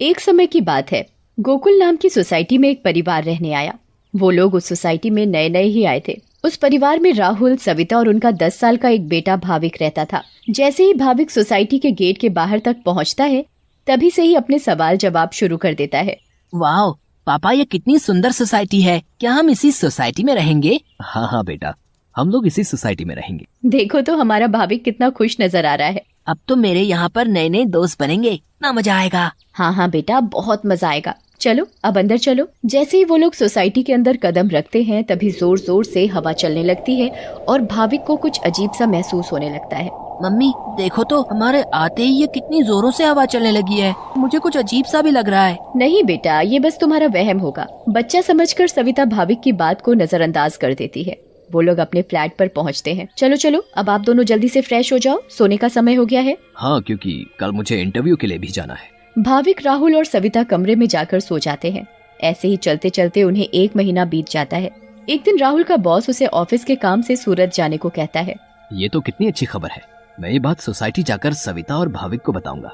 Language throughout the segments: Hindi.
एक समय की बात है। गोकुल नाम की सोसाइटी में एक परिवार रहने आया। वो लोग उस सोसाइटी में नए नए ही आए थे। उस परिवार में राहुल, सविता और उनका 10 साल का एक बेटा भाविक रहता था। जैसे ही भाविक सोसाइटी के गेट के बाहर तक पहुंचता है, तभी से ही अपने सवाल जवाब शुरू कर देता है। वाह पापा, ये कितनी सुंदर सोसाइटी है। क्या हम इसी सोसाइटी में रहेंगे? हाँ हाँ बेटा, हम लोग इसी सोसाइटी में रहेंगे। देखो तो हमारा भाविक कितना खुश नजर आ रहा है। अब तो मेरे यहाँ पर नए नए दोस्त बनेंगे, इतना मजा आएगा। हाँ हाँ बेटा, बहुत मजा आएगा। चलो अब अंदर चलो। जैसे ही वो लोग सोसाइटी के अंदर कदम रखते हैं, तभी जोर जोर से हवा चलने लगती है और भाविक को कुछ अजीब सा महसूस होने लगता है। मम्मी देखो तो, हमारे आते ही ये कितनी जोरों से हवा चलने लगी है। मुझे कुछ अजीब सा भी लग रहा है। नहीं बेटा, ये बस तुम्हारा वहम होगा। बच्चा समझकर सविता भाविक की बात को नजरअंदाज कर देती है। वो लोग अपने फ्लैट पर पहुंचते हैं। चलो चलो, अब आप दोनों जल्दी से फ्रेश हो जाओ, सोने का समय हो गया है। हाँ, क्योंकि कल मुझे इंटरव्यू के लिए भी जाना है। भाविक, राहुल और सविता कमरे में जाकर सो जाते हैं। ऐसे ही चलते चलते उन्हें 1 महीना बीत जाता है। एक दिन राहुल का बॉस उसे ऑफिस के काम से सूरत जाने को कहता है। ये तो कितनी अच्छी खबर है। मैं ये बात सोसाइटी जाकर सविता और भाविक को बताऊंगा,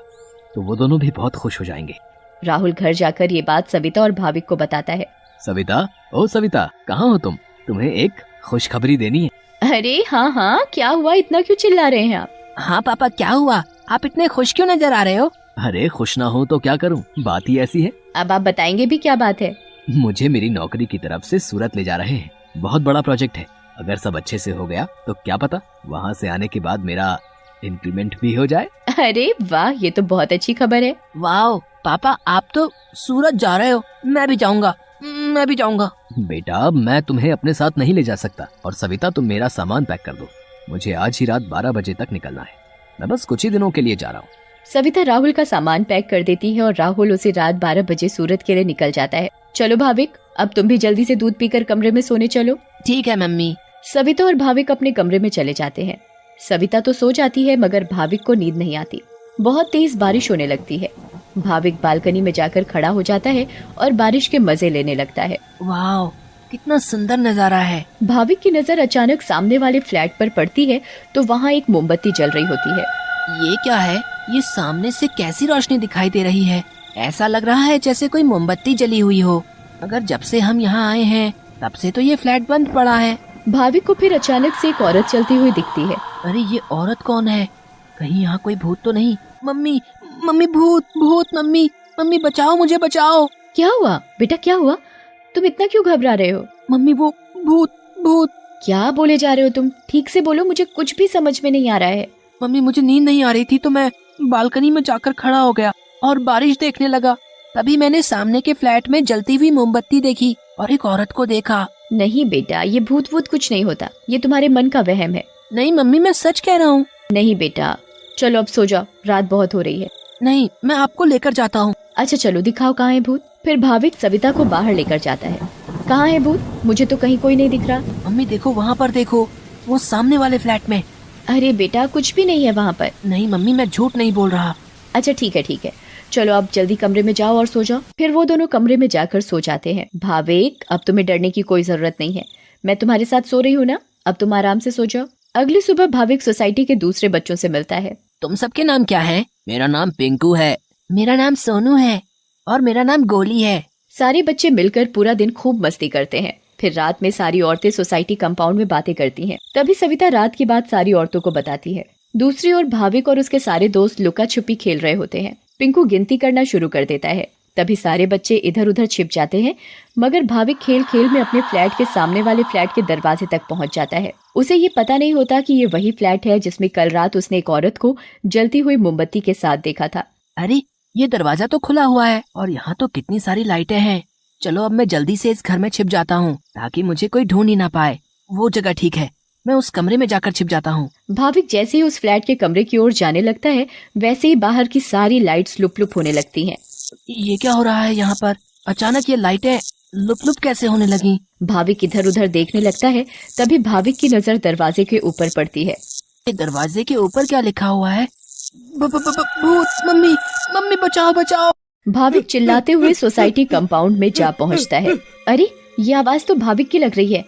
तो वो दोनों भी बहुत खुश हो जाएंगे। राहुल घर जाकर ये बात सविता और भाविक को बताता है। सविता, ओ सविता, कहाँ हो तुम? तुम्हें एक खुशखबरी देनी है। अरे हाँ हाँ, क्या हुआ? इतना क्यों चिल्ला रहे हैं आप? हाँ पापा, क्या हुआ? आप इतने खुश क्यों नजर आ रहे हो? अरे खुश ना हो तो क्या करूं, बात ही ऐसी है। अब आप बताएंगे भी, क्या बात है? मुझे मेरी नौकरी की तरफ से सूरत ले जा रहे हैं। बहुत बड़ा प्रोजेक्ट है। अगर सब अच्छे से हो गया तो क्या पता वहाँ से आने के बाद मेरा इंक्रीमेंट भी हो जाए। अरे वाह, ये तो बहुत अच्छी खबर है। वाह पापा, आप तो सूरत जा रहे हो। मैं भी जाऊंगा, मैं भी जाऊंगा। बेटा, मैं तुम्हें अपने साथ नहीं ले जा सकता। और सविता, तुम मेरा सामान पैक कर दो। मुझे आज ही रात 12 बजे तक निकलना है। मैं बस कुछ ही दिनों के लिए जा रहा हूँ। सविता राहुल का सामान पैक कर देती है और राहुल उसे रात 12 बजे सूरत के लिए निकल जाता है। चलो भाविक, अब तुम भी जल्दी से दूध पीकर कमरे में सोने चलो। ठीक है मम्मी। सविता और भाविक अपने कमरे में चले जाते हैं। सविता तो सो जाती है, मगर भाविक को नींद नहीं आती। बहुत तेज बारिश होने लगती है। भाविक बालकनी में जाकर खड़ा हो जाता है और बारिश के मजे लेने लगता है। वाह, कितना सुंदर नजारा है। भाविक की नजर अचानक सामने वाले फ्लैट पर पड़ती है, तो वहाँ एक मोमबत्ती जल रही होती है। ये क्या है? ये सामने से कैसी रोशनी दिखाई दे रही है? ऐसा लग रहा है जैसे कोई मोमबत्ती जली हुई हो। मगर जब से हम यहाँ आए हैं, तब से तो ये फ्लैट बंद पड़ा है। भाविक को फिर अचानक से एक औरत चलती हुई दिखती है। अरे ये औरत कौन है? कहीं यहाँ कोई भूत तो नहीं? मम्मी, मम्मी, भूत, भूत, मम्मी, मम्मी बचाओ, मुझे बचाओ। क्या हुआ बेटा, क्या हुआ? तुम इतना क्यों घबरा रहे हो? मम्मी, वो भूत, भूत। क्या बोले जा रहे हो तुम? ठीक से बोलो, मुझे कुछ भी समझ में नहीं आ रहा है। मम्मी, मुझे नींद नहीं आ रही थी तो मैं बालकनी में जाकर खड़ा हो गया और बारिश देखने लगा। तभी मैंने सामने के फ्लैट में जलती हुई मोमबत्ती देखी और एक औरत को देखा। नहीं बेटा, ये भूत वूत कुछ नहीं होता। ये तुम्हारे मन का वहम है। नहीं मम्मी, मैं सच कह रहा हूँ। नहीं बेटा, चलो अब सो जाओ, रात बहुत हो रही है। नहीं, मैं आपको लेकर जाता हूँ। अच्छा चलो, दिखाओ कहाँ है भूत। फिर भाविक सविता को बाहर लेकर जाता है। कहाँ है भूत? मुझे तो कहीं कोई नहीं दिख रहा। मम्मी देखो, वहाँ पर देखो, वो सामने वाले फ्लैट में। अरे बेटा, कुछ भी नहीं है वहाँ पर। नहीं मम्मी, मैं झूठ नहीं बोल रहा। अच्छा ठीक है ठीक है, चलो अब जल्दी कमरे में जाओ और सो जाओ। फिर वो दोनों कमरे में जाकर सो जाते हैं। भाविक, अब तुम्हें डरने की कोई जरूरत नहीं है। मैं तुम्हारे साथ सो रही हूँ ना, अब तुम आराम से सो जाओ। अगली सुबह भाविक सोसाइटी के दूसरे बच्चों से मिलता है। तुम सबके नाम क्या है? मेरा नाम पिंकू है। मेरा नाम सोनू है। और मेरा नाम गोली है। सारे बच्चे मिलकर पूरा दिन खूब मस्ती करते हैं। फिर रात में सारी औरतें सोसाइटी कंपाउंड में बातें करती हैं। तभी सविता रात की बात सारी औरतों को बताती है। दूसरी ओर भाविक और उसके सारे दोस्त लुका छुपी खेल रहे होते हैं। पिंकू गिनती करना शुरू कर देता है। तभी सारे बच्चे इधर उधर छिप जाते हैं, मगर भाविक खेल खेल में अपने फ्लैट के सामने वाले फ्लैट के दरवाजे तक पहुंच जाता है। उसे ये पता नहीं होता कि ये वही फ्लैट है जिसमें कल रात उसने एक औरत को जलती हुई मोमबत्ती के साथ देखा था। अरे ये दरवाजा तो खुला हुआ है और यहाँ तो कितनी सारी लाइटें हैं। चलो अब मैं जल्दी से इस घर में छिप जाता हूँ ताकि मुझे कोई ढूंढ ही ना पाए। वो जगह ठीक है, मैं उस कमरे में जाकर छिप जाता हूँ। भाविक जैसे ही उस फ्लैट के कमरे की ओर जाने लगता है, वैसे ही बाहर की सारी लाइट्स लुप लुप होने लगती हैं। ये क्या हो रहा है यहाँ पर? अचानक ये लाइटें लुप लुप कैसे होने लगी? भाविक इधर उधर देखने लगता है। तभी भाविक की नजर दरवाजे के ऊपर पड़ती है। ये दरवाजे के ऊपर क्या लिखा हुआ है? भूत! मम्मी, मम्मी बचाओ, बचाओ! भाविक चिल्लाते हुए सोसाइटी कंपाउंड में जा पहुंचता है। अरे ये आवाज तो भाविक की लग रही है।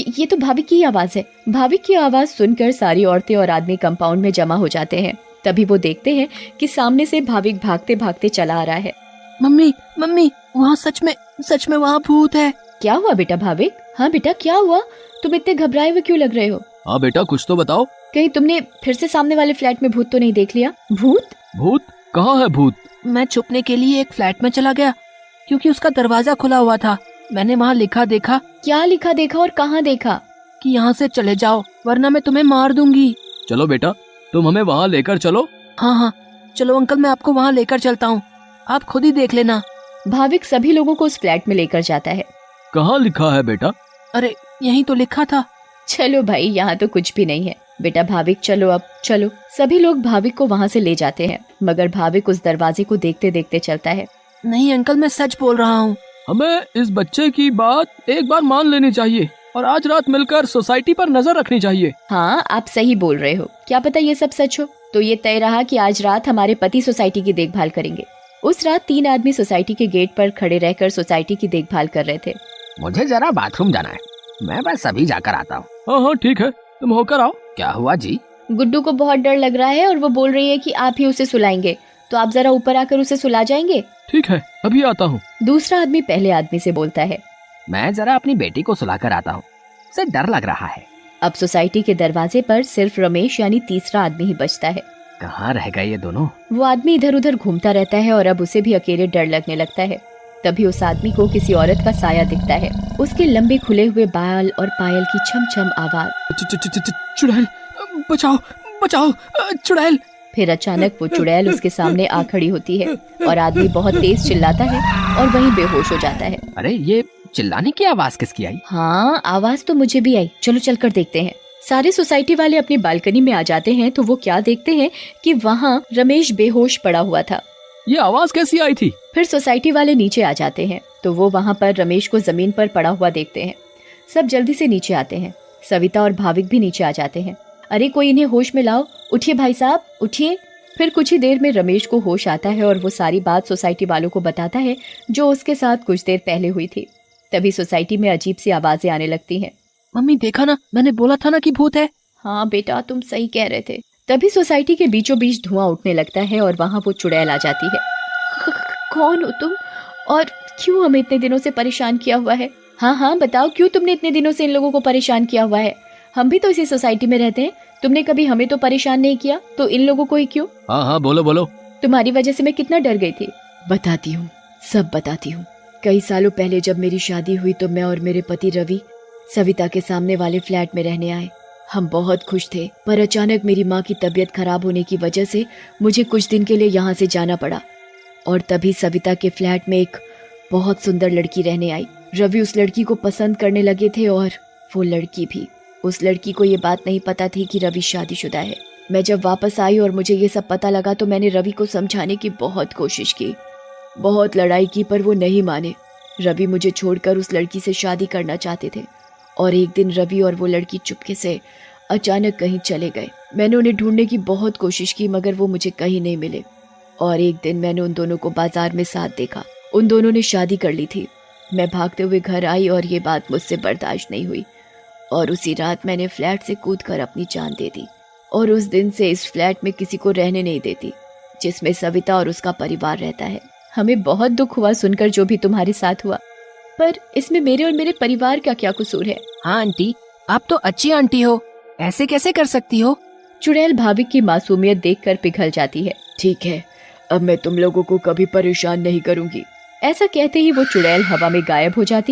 ये तो भाविक की आवाज है। भाविक की आवाज सुनकर सारी औरतें और आदमी कंपाउंड में जमा हो जाते हैं। तभी वो देखते हैं कि सामने से भाविक भागते भागते चला आ रहा है। मम्मी मम्मी, वहाँ सच में वहाँ भूत है। क्या हुआ बेटा भाविक? हाँ बेटा क्या हुआ? तुम इतने घबराए हुए क्यों लग रहे हो? हाँ बेटा कुछ तो बताओ। कहीं तुमने फिर से सामने वाले फ्लैट में भूत तो नहीं देख लिया? भूत? भूत? कहाँ है भूत? मैं छुपने के लिए एक फ्लैट में चला गया क्योंकि उसका दरवाजा खुला हुआ था। मैंने वहाँ लिखा देखा क्या लिखा देखा और कहाँ देखा? कि यहाँ से चले जाओ वरना मैं तुम्हें मार दूंगी। चलो बेटा तुम हमें वहाँ लेकर चलो। हाँ, चलो अंकल, मैं आपको वहाँ लेकर चलता हूँ, आप खुद ही देख लेना। भाविक सभी लोगों को उस फ्लैट में लेकर जाता है। कहाँ लिखा है बेटा? अरे यही तो लिखा था। चलो भाई, यहाँ तो कुछ भी नहीं है। बेटा भाविक चलो, अब चलो। सभी लोग भाविक को वहाँ से ले जाते हैं, मगर भाविक उस दरवाजे को देखते देखते चलता है। नहीं अंकल, मैं सच बोल रहा हूँ। हमें इस बच्चे की बात एक बार मान लेनी चाहिए और आज रात मिलकर सोसाइटी पर नजर रखनी चाहिए। हाँ आप सही बोल रहे हो, क्या पता ये सब सच हो। तो ये तय रहा कि आज रात हमारे पति सोसाइटी की देखभाल करेंगे। उस रात 3 आदमी सोसाइटी के गेट पर खड़े रहकर सोसाइटी की देखभाल कर रहे थे। मुझे जरा बाथरूम जाना है, मैं बस अभी जाकर आता हूँ। हाँ ठीक है, तुम होकर आओ। क्या हुआ जी? गुड्डू को बहुत डर लग रहा है और वो बोल रही है कि आप ही उसे सुलाएंगे, तो आप जरा ऊपर आकर उसे सुला जाएंगे। ठीक है, अभी आता हूँ। दूसरा आदमी पहले आदमी से बोलता है। मैं जरा अपनी बेटी को सुलाकर आता हूँ, उसे डर लग रहा है। अब सोसाइटी के दरवाजे पर सिर्फ रमेश यानी तीसरा आदमी ही बचता है। कहाँ रह गए ये दोनों? वो आदमी इधर उधर घूमता रहता है और अब उसे भी अकेले डर लगने लगता है। तभी उस आदमी को किसी औरत का साया दिखता है। उसके लंबे खुले हुए बाल और पायल की छम छम आवाज। चुड़ैल, बचाओ बचाओ, चुड़ैल। फिर अचानक वो चुड़ैल उसके सामने आ खड़ी होती है और आदमी बहुत तेज चिल्लाता है और वहीं बेहोश हो जाता है। अरे ये चिल्लाने की आवाज किसकी आई? हाँ आवाज तो मुझे भी आई, चलो चलकर देखते हैं। सारे सोसाइटी वाले अपनी बालकनी में आ जाते हैं तो वो क्या देखते हैं कि वहाँ रमेश बेहोश पड़ा हुआ था। ये आवाज कैसी आई थी? फिर सोसाइटी वाले नीचे आ जाते हैं तो वो वहाँ पर रमेश को जमीन पर पड़ा हुआ देखते हैं। सब जल्दी से नीचे आते हैं। सविता और भाविक भी नीचे आ जाते हैं। अरे कोई इन्हें होश में लाओ, उठिए भाई साहब उठिए। फिर कुछ ही देर में रमेश को होश आता है और वो सारी बात सोसाइटी वालों को बताता है जो उसके साथ कुछ देर पहले हुई थी। तभी सोसाइटी में अजीब सी आवाजें आने लगती हैं। मम्मी देखा ना, मैंने बोला था ना कि भूत है। हाँ बेटा तुम सही कह रहे थे। तभी सोसाइटी के बीचों बीच धुआं उठने लगता है और वहाँ वो चुड़ैल आ जाती है। कौन हो तुम और क्यों हमें इतने दिनों से परेशान किया हुआ है? हाँ बताओ, क्यों तुमने इतने दिनों से इन लोगों को परेशान किया हुआ है? हम भी तो इसी सोसाइटी में रहते हैं, तुमने कभी हमें तो परेशान नहीं किया, तो इन लोगों को ही क्यों? हाँ बोलो बोलो। तुम्हारी वजह से मैं कितना डर गई थी। बताती हूँ, सब बताती हूँ। कई सालों पहले जब मेरी शादी हुई तो मैं और मेरे पति रवि सविता के सामने वाले फ्लैट में रहने आए। हम बहुत खुश थे, पर अचानक मेरी माँ की तबीयत खराब होने की वजह से मुझे कुछ दिन के लिए यहाँ से जाना पड़ा। और तभी सविता के फ्लैट में एक बहुत सुंदर लड़की रहने आई। रवि उस लड़की को पसंद करने लगे थे और वो लड़की भी। उस लड़की को ये बात नहीं पता थी कि रवि शादीशुदा है। मैं जब वापस आई और मुझे ये सब पता लगा तो मैंने रवि को समझाने की बहुत कोशिश की, बहुत लड़ाई की, पर वो नहीं माने। रवि मुझे छोड़कर उस लड़की से शादी करना चाहते थे और एक दिन रवि और वो लड़की चुपके से अचानक कहीं चले गए। मैंने उन्हें ढूंढने की बहुत कोशिश की मगर वो मुझे कहीं नहीं मिले। और एक दिन मैंने उन दोनों को बाजार में साथ देखा। उन दोनों ने शादी कर ली थी। मैं भागते हुए घर आई और ये बात मुझसे बर्दाश्त नहीं हुई और उसी रात मैंने फ्लैट से कूदकर अपनी जान दे दी। और उस दिन से इस फ्लैट में किसी को रहने नहीं देती, जिसमें सविता और उसका परिवार रहता है। हमें बहुत दुख हुआ सुनकर जो भी तुम्हारे साथ हुआ, पर इसमें मेरे और मेरे परिवार का क्या कसूर है? हाँ आंटी, आप तो अच्छी आंटी हो, ऐसे कैसे कर सकती हो? चुड़ैल भाविक की मासूमियत देखकर पिघल जाती है। ठीक है, अब मैं तुम लोगों को कभी परेशान नहीं करूंगी। ऐसा कहते ही वो चुड़ैल हवा में गायब हो जाती